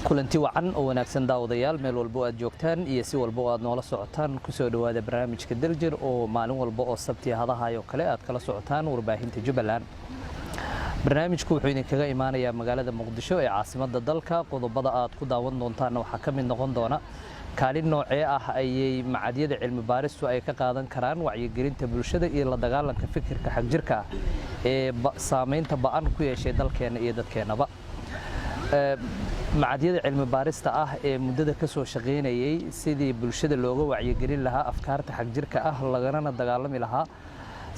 kulanti wacan oo wanaagsan daawadayaal meel walba aad joogtaan iyo si walba aad noola socotaan ku soo dhawaada barnaamijka Daljir oo maalin walba oo sabti hadahayo kale aad kala socotaan warbaahinta Jubbaland. barnaamijku wuxuu idinkaga imaanayaa magaalada Muqdisho ee caasimadda dalka. qodobada aad ku daawan doontaan waxaa ka mid noqon doona kaalin noocee ah ayay macadyada cilmi baaristu ay ka qaadan karaan wacyigelinta bulshada iyo la dagaalanka fikirka xagjirka ee saameynta ba'an ku yeeshay dalkeena iyo dadkeenaba. macadyada cilmi baarista ah ee muddada ka soo shaqeynayay sidii bulshada looga wacyigelin lahaa afkaarta xagjirka ah lagana dagaalami lahaa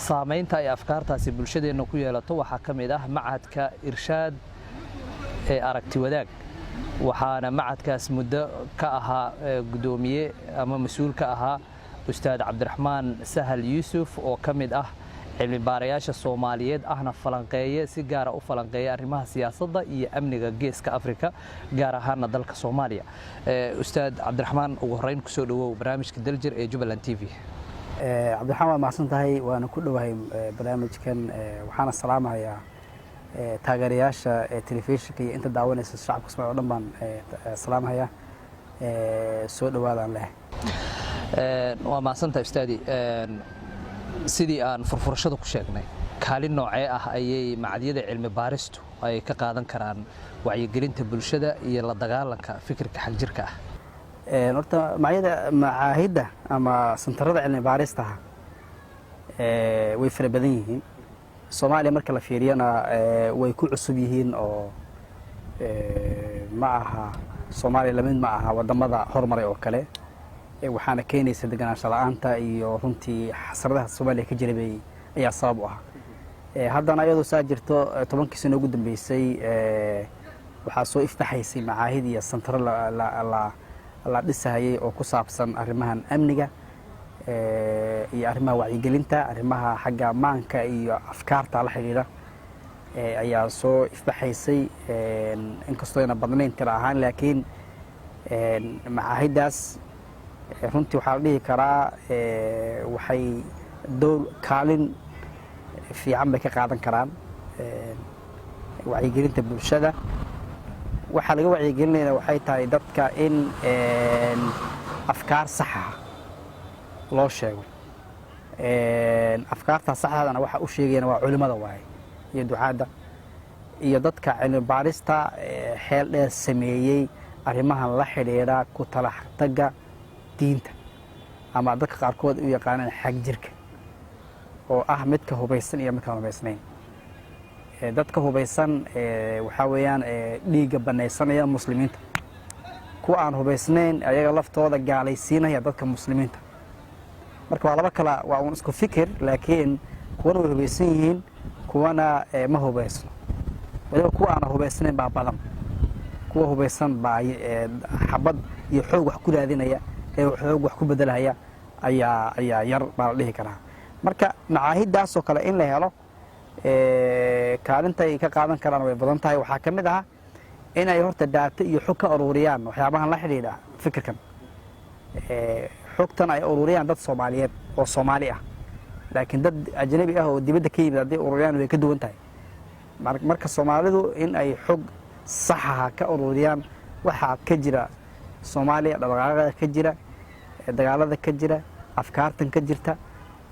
saameynta ay afkaartaasi bulshadeena ku yeelato waxaa ka mid ah macadka irshaad ee aragti wadaag. waxaana macadkaas muddo ka ahaa gudoomiye ama mas'uul ka ahaa ustaad Cabdiraxmaan Sahal Yuusuf oo ka mid ah cilmi baarayaasha Soomaaliyeed ahna falanqeeye si gaar ah u falanqeeya arrimaha siyaasadda iyo amniga geeska Afrika gaar ahaan dalka Soomaaliya. ustaad Cabdiraxmaan ugu horeyn ku soo dhawow barnaamijka Daljir ee Jubbaland TV. Cabdiraxmaan waa mahadsan tahay waana ku dhawahay barnaamijkan waxaana salaamayaa taageerayaasha telefishinka iyo inta daawanaysa shacabka Soomaaliya oo dhan baan salaamayaa soo dhawaadaan leh. waa mahadsan tahay ustaadi. sidii aan furfurashada ku sheegnay kaalin noocee ah ayay macadyada cilmi baaristu ay ka qaadan karaan wacyigelinta bulshada iyo la dagaalanka fikirka xagjirka ah? horta macaahidda ama santarada cilmi baarista way fara badan yihiin. Soomaaliya marka la fiiriyana way ku cusub yihiin oo ma aha Soomaaliya lamid ma aha wadamada horumaray oo kale. waxaana keenaysa deganaansho la'aanta iyo runtii xasradaha Soomaaliya ka jiray ayaa sabab u ah. haddana iyadoo saa jirto 10 sano ugu dambeysay waxaa soo iftaxaysay macaahid iyo santaro la dhisayay oo ku saabsan arrimahan amniga iyo arrimaha wacyigelinta, arrimaha xagga maanka iyo afkaarta la xiriira ayaa soo iftaxaysay inkastoo ayna badnayn tira ahaan, laakiin macaahidaas runtii waxaa la dhihi karaa waxay door kaalin fiican bay ka qaadan karaan wacyigelinta bulshada. waxaa laga wacyigelinayna waxay tahay dadka in afkaar sax ah loo sheego. afkaarta saxdana waxa u sheegayna waa culimada waaye iyo ducaadda iyo dadka cilmi baarista xeel dheer sameeyey arrimahan la xidhiidha ku talaxtaga diinta ama dadka qaarkood u yaqaanaan xagjirka oo ah midka hubaysan iyo midka hubaysnayn. dadka hubaysan waxa weeyaan dhiigga banaysanaya muslimiinta, kuwa aan hubaysnayn ayaga laftooda gaalaysiinaya dadka muslimiinta. marka waa laba kala, waa un isku fikir, laakiin kuwana way hubaysan yihiin kuwana ma hubaysno. waliba kuwa aan hubaysnayn baa badan. kuwa hubaysan baa xabad iyo xoog wax ku raadinaya xoog wax ku bedelaya ayaa yar baa la dhihi karaa. marka macaahidaas oo kale in la helo kaalinta ay ka qaadan karaan way badan tahay. waxaa ka mid ah inay horta daato iyo xog ka ururiyaan waxyaabahan la xidhiidha fikirkan. xogtan ay ururiyaan dad Soomaaliyeed oo Soomaali ah, laakiin dad ajnabi ah oo dibadda ka yimid haddii ururiyaan way ka duwan tahay. marka Soomaalidu in ay xog sax ah ka ururiyaan waxaa ka jira Soomaaliya, dhaqaaqada ka jira, dagaalada ka jira, afkaartan ka jirta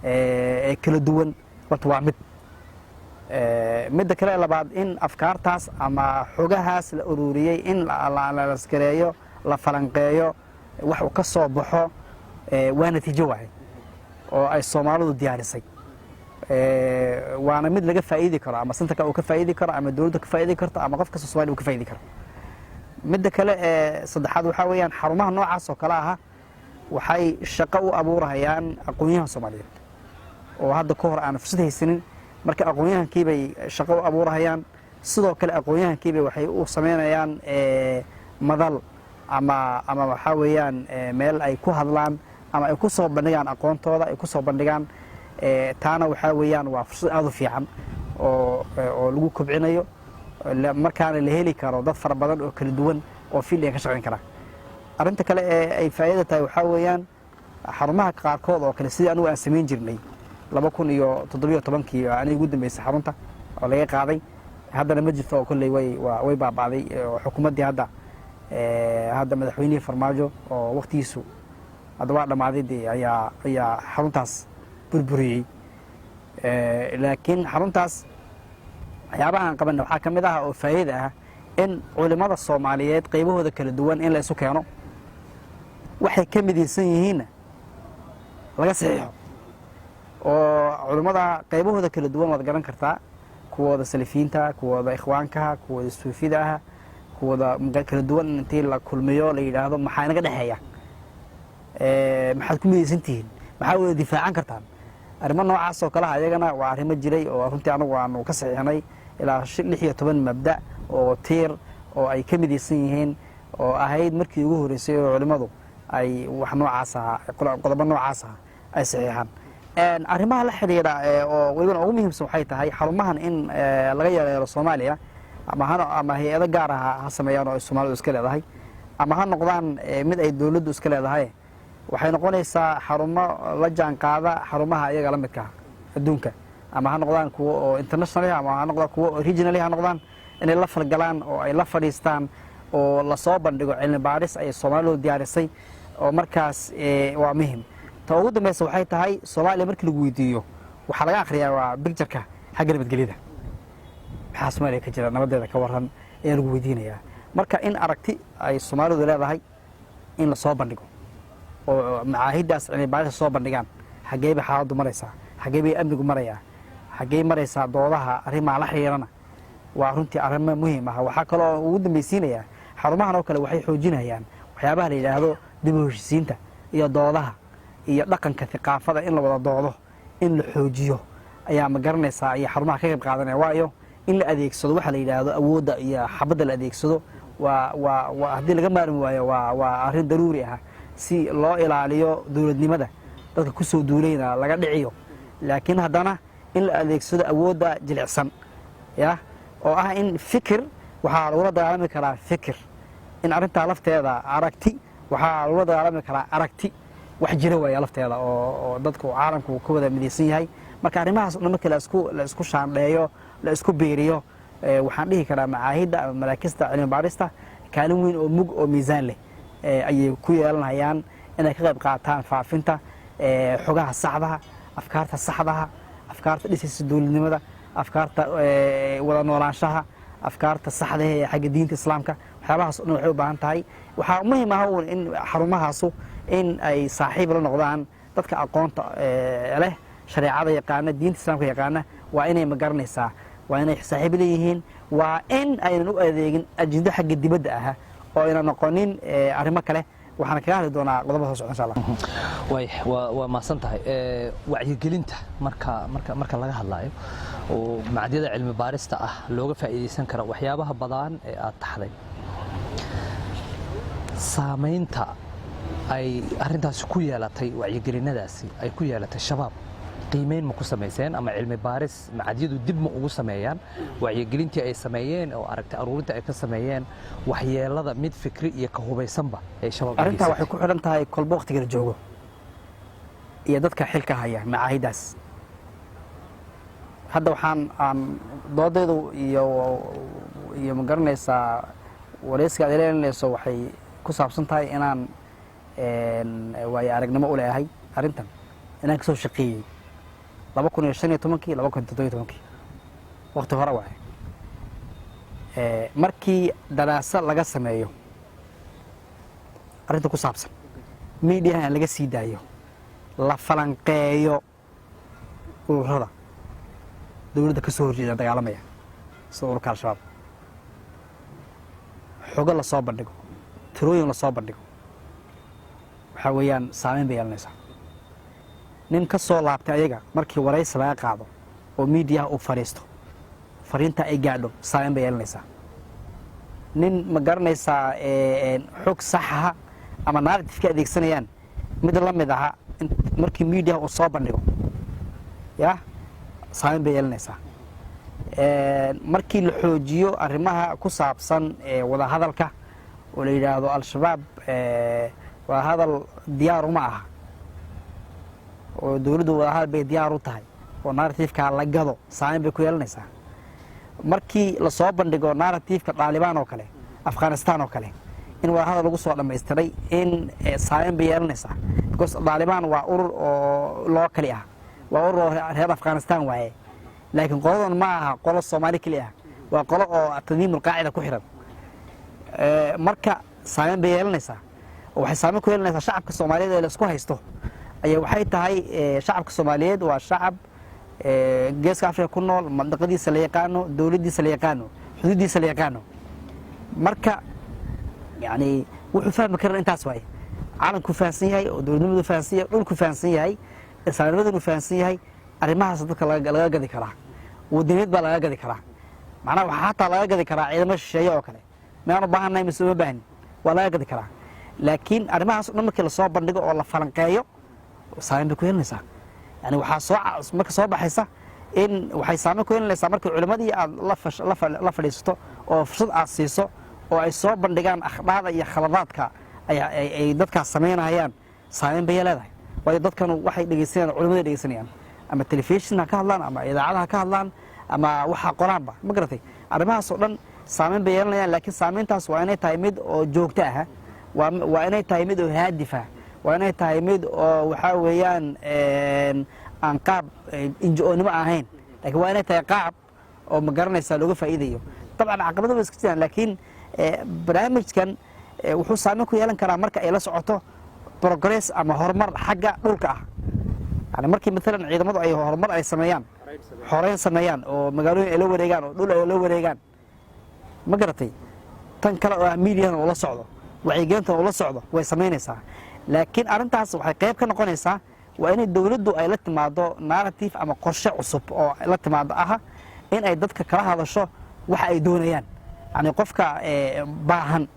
ee kala duwan. waa midda kale labaad in afkaartaas ama xogahaas la ururiyay in la askareeyo, la falanqeeyo, wax uu ka soo baxo waa natiijo waaye oo ay Soomaalidu diyaarisay. waana mid laga faa'iidi karo, ama santarka uu ka faa'iidi karo, ama dawladda ka faa'iidi karto, ama qof kasta Soomaali uu ka faa'iidi karo. midda kale saddexaad waxaa weeyaan xarumaha noocaas oo kale ah waxay shaqo u abuurayaan aqoonyahan Soomaaliyeed oo hadda ka hor aan fursad haysanin. marka aqoonyahankii bay shaqo u abuurayaan. sidoo kale aqoonyahankii waxay u sameynayaan madal ama waxaa weeyaan meel ay ku hadlaan ama ay ku soo bandhigaan aqoontooda, ay ku soo bandhigaan. taana waxaa weeyaan waa fursad aad u fiican oo lagu kobcinayo, markaana la heli karo dad fara badan oo kala duwan oo fiildiga ka shaqeyn kara. arrinta kale ee ay faa'iido tahay waxaa weeyaan xarumaha qaarkood oo kale sidii anigu aan samayn jirnay 2017 aniga ugu dambeysay xarunta oo laga qaaday. haddana ma jirto oo kolley way baabaaday xukuumaddii hadda hadda madaxweynihii farmaajo oo waqtigiisu hadda waa dhammaaday ayaa xaruntaas burburiyey. laakiin xaruntaas waxyaabaha aan qabanna waxaa ka mid ah oo faa'iida ah in culimmada soomaaliyeed qaybahooda kala duwan in la isu keeno, waxay ka midaysan yihiinna laga saxiixo. oo culimmada qaybahooda kala duwan waad garan kartaa, kuwooda salafiyiinta, kuwooda ikhwaankaha, kuwooda suufida ah, kuwooda kala duwan intii la kulmiyo la yidhaahdo maxaa inaga dhexeeya, maxaad ku midaysan tihiin, maxaa wada difaacan kartaan. arrimo noocaas oo kaleha ayagana waa arrimo jiray oo runtii anagu aanu ka saxiixnay ilaa 16 mabda oo tiir oo ay ka midaysan yihiin, oo ahayd markii ugu horeysay oo culimmadu ay wax noocaas ah, qodobo noocaas ah ay saxiixaan. arrimaha la xidhiidha oo welibana ugu muhiimsan waxay tahay xarumahan in laga yareero Soomaaliya ama hay-ado gaar ah ha sameeyaan oo ay Soomaalidu iska leedahay, ama ha noqdaan mid ay dowladdu iska leedahay. waxay noqonaysaa xarumo la jaan qaada xarumaha iyaga la midka adduunka, ama ha noqdaan kuwo oo international ama ha noqdaan kuwo regional ha noqdaan, inay la falgalaan oo ay la fadhiistaan oo la soo bandhigo cilmi baaris ay Soomaalidu diyaarisay. oo markaas waa muhiim. ta ugu dambaysa waxay tahay Soomaaliya markii lagu weydiiyo waxaa laga akhriyaa waa picture-ka xagga nabadgelyada, maxaa Soomaaliya ka jira, nabadeeda ka waran ayaa lagu weydiinayaa. marka in aragti ay Soomaalidu leedahay in la soo bandhigo oo macaahiddaas cilmi baaris soo bandhigaan, xaggee bay xaaladdu maraysaa, xaggee bay amnigu marayaa, xaggee maraysaa doodaha arrimaha la xiriirana, waa runtii arrimo muhiim ah. waxaa kaloo ugu dambaysiinayaa xarumahan oo kale waxay xoojinayaan waxyaabaha la yidhaahdo dib u heshisiinta iyo doodaha iyo dhaqanka thaqaafada in la wada doodo in la xoojiyo ayaa ma garanaysaa iyo xarumaha ka qayb qaadanaya. waayo in la adeegsado waxa la yidhaahdo awoodda iyo xabadda la adeegsado waa haddii laga maarmi waayo waa arrin daruuri ah si loo ilaaliyo dowladnimada dadka ku soo duulayna laga dhiciyo. laakiin haddana in la adeegsado awoodda jilicsan oo ah in fikir waxaa lagula dagaalami karaa fikir, in arrintaa lafteeda aragti waxaa lagula dagaalami karaa aragti wax jira waaya lafteeda oo dadku caalamku ka wada midaysan yahay. marka arrimahaas oo dhan markii la isku shaandheeyo la isku beeriyo, waxaan dhihi karaa macaahidda ama maraakista cilmi baarista kaalin weyn oo mug oo miisaan leh ayay ku yeelanayaan inay ka qayb qaataan faafinta xogaha saxdaha, afkaarta saxdaha, afkaarta dhisaysa dowladnimada, afkaarta wada noolaanshaha, afkaarta saxda ee xagga diinta islaamka. waxyaabahaas oo dhan waxay u baahan tahay. waxaa muhiim ah in xarumahaasu in ay saaxiib la noqdaan dadka aqoonta leh, shareecada yaqaana, diinta islaamka yaqaana. waa inay ma garanaysaa, waa inay saaxiib leeyihiin, waa in aynan u adeegin ajendo xagga dibadda ah oo aynan noqonin arrimo kale. waxaan kaga hadli doonaa qodobada soo socda insha Allah. waa maasan tahay. wacyigelinta marka laga hadlayo oo macdiyada cilmi baarista ah looga faa'iideysan karo waxyaabaha badan ee aad taxday, saamaynta ay arrintaasi ku yeelatay, wacyigelinadaasi ay ku yeelatay shabaab, qiimeyn ma ku samayseen ama cilmi baaris macadyadu dib ma ugu sameeyaan wacyigelintii ay sameeyeen oo aragtay aruurinta ay ka sameeyeen waxyeelada mid fikri iyo ka hubaysanba ee shabaab? arrintaa waxay ku xidhan tahay kolba waqtiga la joogo iyo dadka xilka haya macaahiddaas. hadda waxaan doodaydu iyo ma garanaysaa wareysiga aad leelanayso waxay ku saabsan tahay inaan waayo aragnimo u leeyahay arrintan, inaan kasoo shaqeeyey 2015 2017 waqti hore waaye. markii daraasad laga sameeyo arrinta ku saabsan miidiyaha laga sii daayo, la falanqeeyo ururada dowladda ka soo horjeeda dagaalamaya sida ururka al-shabaab, xogo la soo bandhigo, tirooyin la soo bandhigo, waxaa weeyaan saameyn bay yeelanaysaa. nin ka soo laabtay ayaga markii waraysi laga qaado oo miidiyaha uu fadhiisto, fariinta ay gaadho saameyn bay yeelanaysaa. nin ma garanaysaa xog saxaha ama narrative-ka adeegsanayaan mid la mid aha markii miidiyaha uu soo bandhigo saameyn bay yeelanaysaa. markii la xoojiyo arrimaha ku saabsan wada hadalka oo la yidhaahdo al-shabaab waa hadal diyaar uma aha oo dowladdu wada hadal bay diyaar u tahay oo narrative-ka la gado, saameyn bay ku yeelanaysaa. markii la soo bandhigo narrative-ka Taliban oo kale, Afghanistan oo kale, in wadahadal lagu soo dhammaystiray in saameyn bay yeelanaysaa because daalibaan waa urur oo loo kali ah waa urur oo reer afghanistan waaye laakiin qoladan ma aha qolo soomaali keli ah waa qolo oo taniimul qaacida ku xiran marka saameyn bay yeelanaysaa oo waxay saameyn ku yeelanaysaa shacabka soomaaliyeed ee la isku haysto ayaa waxay tahay shacabka soomaaliyeed waa shacab geeska afrika ku nool mandaqadiisa la yaqaano dowladdiisa la yaqaano xuduuddiisa la yaqaano marka yani wuxuu fahmi karaa intaas waaye caalamku fahansan yahay oo dowladnimadu fahansan yahay dhulku fahansan yahay islaamnimadunu fahansan yahay arrimahaas dadka laga gadi karaa wadaniyaed baa laga gadi karaa macnaha waxaa hataa laga gadi karaa ciidamo shisheeye oo kale mayaan u baahannahay mise uma baahnin waa laga gadi karaa laakiin arrimahaas o dhan markii lasoo bandhigo oo la falanqeeyo saameyn bay ku yeelanaysaa yani waxaa marka soo baxaysa in waxay saameyn ku yeelanaysaa markii culimmadii aad la fadhiisato oo fursad aad siiso oo ay soo bandhigaan akhdaada iyo khaladaadka ay dadkaas samaynayaan saameyn bay leedahay waayo dadkanu waxay dhegeysanayaan culimmada dhegeysanayaan ama telefishin ha ka hadlaan ama idaacada ha ka hadlaan ama waxa qoraanba ma garatay arrimahaas oo dhan saameyn bay yeelanayaan laakiin saameyntaas waa inay tahay mid oo joogto ah waa inay tahay mid oo haadif ah waa inay tahay mid oo waxaa weeyaan aan qaab injo-oonimo ahayn laakiin waa inay tahay qaab oo ma garanaysaa looga faa'iidayo dabcan caqabado ba iska jiraan laakiin barnaamijkan wuxuu saameyn ku yeelan karaa marka ay la socoto progress ama horumar xagga dhulka ah yani markii maalan ciidamadu ay horumar ay sameeyaan xoreyn sameeyaan oo magaalooyin ay la wareegaan oo dhul ay la wareegaan ma garatay tan kale oo ah miidiyahan uu la socdo wacyigelintan uu la socdo way samaynaysaa laakiin arrintaas waxay qayb ka noqonaysaa waa inay dowladdu ay la timaado narrative ama qorshe cusub oo la timaado aha in ay dadka kala hadasho waxa ay doonayaan yani qofka baahan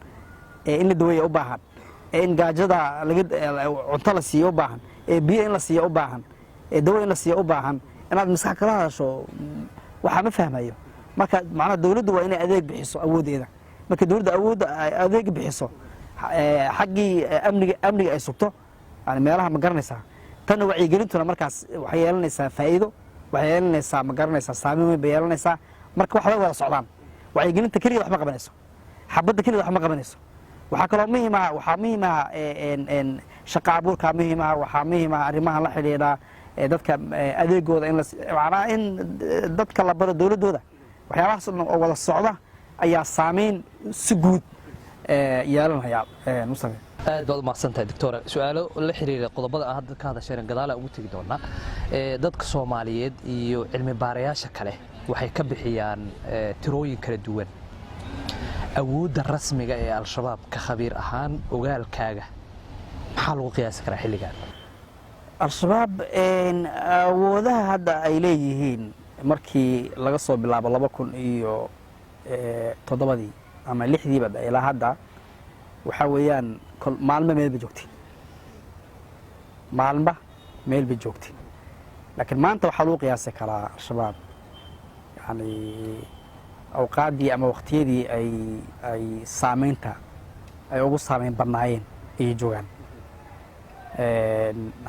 in la daweeya u baahan in gaajada cunto la siiyo u baahan biyo in la siiyo u baahan dawo in la siiyo u baahan inaad maskax kala hadasho waxaa ma fahmayo marka macnaha dowladdu waa inay adeeg bixiso awooddeeda marka dowladda awoodda adeeg bixiso xaggii amniga ay sugto yani meelaha ma garanaysaa tanna wacyigelintuna markaas waxay yeelanaysaa faa'iido waxay yeelanaysaa ma garanaysaa saameyn weyn bay yeelanaysaa marka wax la wada socdaan wacyigelinta keligeed wax ma qabanayso xabadda keligeed wax ma qabanayso waxaa kaloo waxaa muhiim ah shaqa abuurkaa muhiim ah waxaa muhiim ah arrimaha la xidhiidha dadka adeegooda macnaa in dadka la baro dowladdooda waxyaabahaas o dhan oo wada socda ayaa saameyn si guud yeelanaya mustafa aad baad u mahadsantahay doctor su-aalo la xiriira qodobada ah hadda ka hadasheen gadaala ugu tegi doonaa dadka Soomaaliyeed iyo cilmi baarayaasha kale waxay ka bixiyaan tirooyin kala duwan awoodda rasmiga ee al-shabaab ka khabiir ahaan ogaalkaaga maxaa lagu qiyaasi karaa xilligan al-shabaab awoodaha hadda ay leeyihiin markii laga soo bilaabo 2007 ama 6 ilaa hadda waxaa weeyaan maalmo meel ba joogtay maalmo meel ba joogtay laakiin maanta waxaa lagu qiyaasi karaa al-shabaab yani awqaaddii ama waqtiyadii ay saameynta ay ugu saameyn badnaayeen ayay joogaan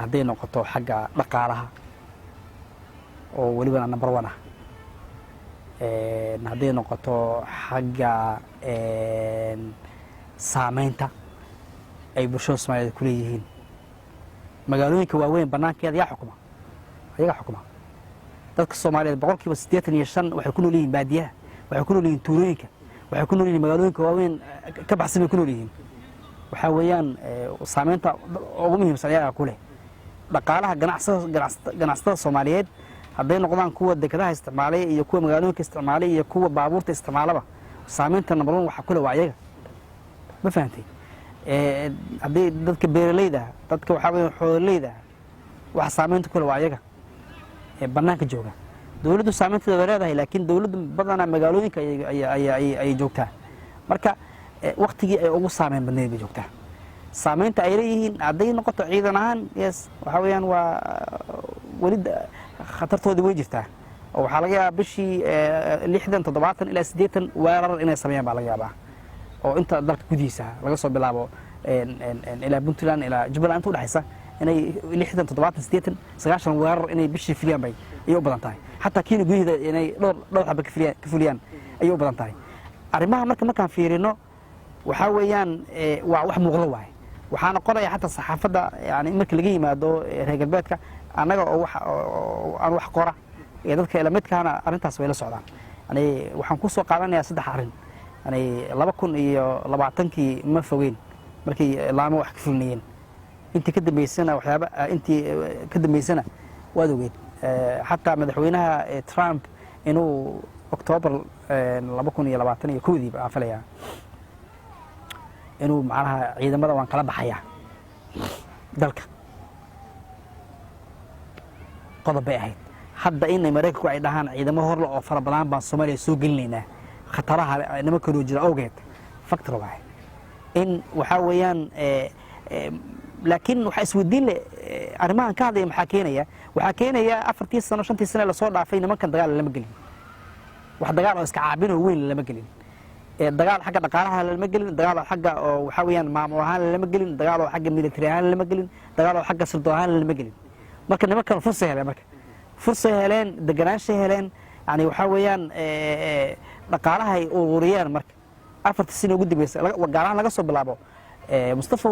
hadday noqoto xagga dhaqaalaha oo welibana number 1 ah hadday noqoto xagga saameynta ay bulshada Soomaaliyeed ku leeyihiin magaalooyinka waaweyn banaankeeda yaa xukuma ayaga xukuma dadka Soomaaliyeed boqolkiiba 85 waxay ku nool yihiin baadiyaha waxay ku nool yihiin tuulooyinka waxay ku nool yihiin magaalooyinka waaweyn ka baxsan bay ku nool yihiin waxaa weeyaan saameynta ugu muhiimsan ayaga ku leh dhaqaalaha ganacsatada Soomaaliyeed hadday noqdaan kuwa dekedaha isticmaalay iyo kuwa magaalooyinka isticmaalay iyo kuwa baabuurta isticmaalaba saameynta number 1 waxa ku leh waa ayaga ma fahantay haddii dadka beeralayda dadka waxaa weeyaan xoololeyda waxa saameynta ku leh waa ayaga bannaanka jooga dowladdu saameynteeda way leedahay laakiin dowladdu badanaa magaalooyinka ay joogtaa marka waqtigii ay ugu saameyn badneyd bay joogtaa saameynta ay leeyihiin hadday noqoto ciidan ahaan yes waxaa weeyaan waa weli khatartoodii way jirtaa oo waxaa laga yaabaa bishii 60 70 ilaa 80 weerar inay sameeyaan baa laga yaabaa oo inta dalka gudihiisa laga soo bilaabo ilaa Puntland ilaa Jubbaland inta u dhaxaysa inay 60 70 80 90 weerar inay bishii filiyaan bay ay u badan tahay xataa kiina gudihida inay dhowr xabba ka fuliyaan ay u badan tahay arrimaha markaan fiirino waxaa weeyaan waa wax muuqda waaye waxaana qoraya xataa saxaafadda yani markii laga yimaado reer galbeedka annaga oo aan wax qora iyo dadka ilamidkaana arrintaas way la socdaan yani waxaan ku soo qaadanayaa 3 arrin yani 2020kii ma fogeyn markii laamo wax ka fulnayeen intii ka dambeysana waxyaaba intii ka dambeysana waad ogeed xataa madaxweynaha Trump inuu October 2021 baa falaya inuu macnaha ciidamada waan kala baxaya dalka qodob bay ahayd hadda in Mareykanku ay dhahaan ciidamo hor oo fara badan baan Soomaaliya soo gelinayna khataraha nimanka loo jira awgeed factor waay in waxa weeyaan laakiin waxa isweydiin leh arrimahan ka hadlaya maxaa keenaya 4 sano 5 sano la soo dhaafay nimankan dagaal lama gelin wax dagaal oo iska caabin oo weyn lama gelin dagaal xagga dhaqaalaha lama gelin dagaal xagga oo waxa weeyaan maamul ahaan lama gelin dagaal xagga military ahaan lama gelin dagaal xagga sirdoon ahaan lama gelin marka nimankan fursad heleen deganaansho heleen yani waxa weeyaan dhaqaalaha ay ururiyeen marka 4 sano ugu dambeysay gaaraan laga soo bilaabo Mustafa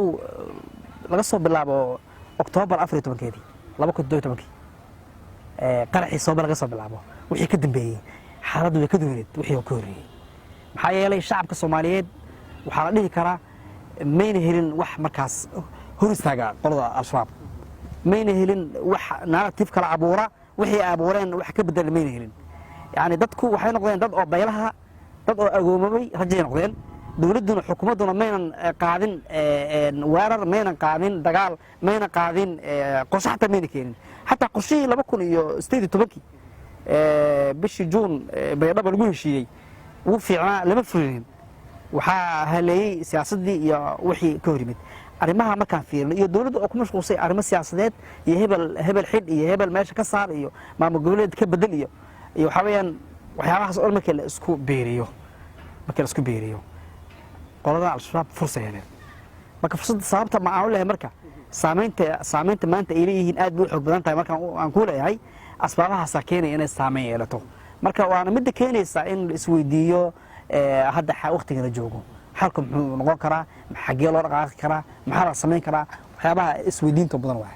laga soo bilaabo October 14keedii 2012 qaraxii Soomaaliya laga soo bilaabo wixii ka dambeeyay xaaladdu way ka duwaneed wixii ka horeeyay maxaa yeelay shacabka Soomaaliyeed waxa la dhihi karaa mayna helin wax markaas hor istaaga qolada al-shabaab mayna helin wax narrative kala abuura wixii abuureen wax ka bedel mayna helin yani dadku waxay noqdeen dad oo baylaha dad oo agoomay rajay noqdeen dawladuna xukuumaduna maynan qaadin weerar maynan qaadin dagaal maynan qaadin qorshaha mayna keenin hatta qorshihii 2018 bishii June baydhabo lagu heshiiyay ugu fiicnaa lama fulin waxaa haleeyay siyaasadii iyo wixii ka hor yimid arrimaha markaan fiirno iyo dawladda oo ku mashquulsay arrimo siyaasadeed iyo hebel xid iyo hebel meesha ka saar iyo maamul goboleed ka bedel iyo waxa weeyaan waxyaabahaas oo markii la isku beeriyo qolada al-shabaab fursad heleen marka fursadda sababta ma aan leeyahay marka saameynta maanta ay leeyihiin aad bay u xoog badan tahay marka aan ku leeyahay asbaabahaas keenay inay saameyn yeelato marka waana mid keenaysa in la isweydiiyo hadda waqtiga la joogo halka muxuu noqon karaa xagee loo dhaqaaqi karaa maxaa la sameyn karaa waxyaabaha isweydiinta badan waa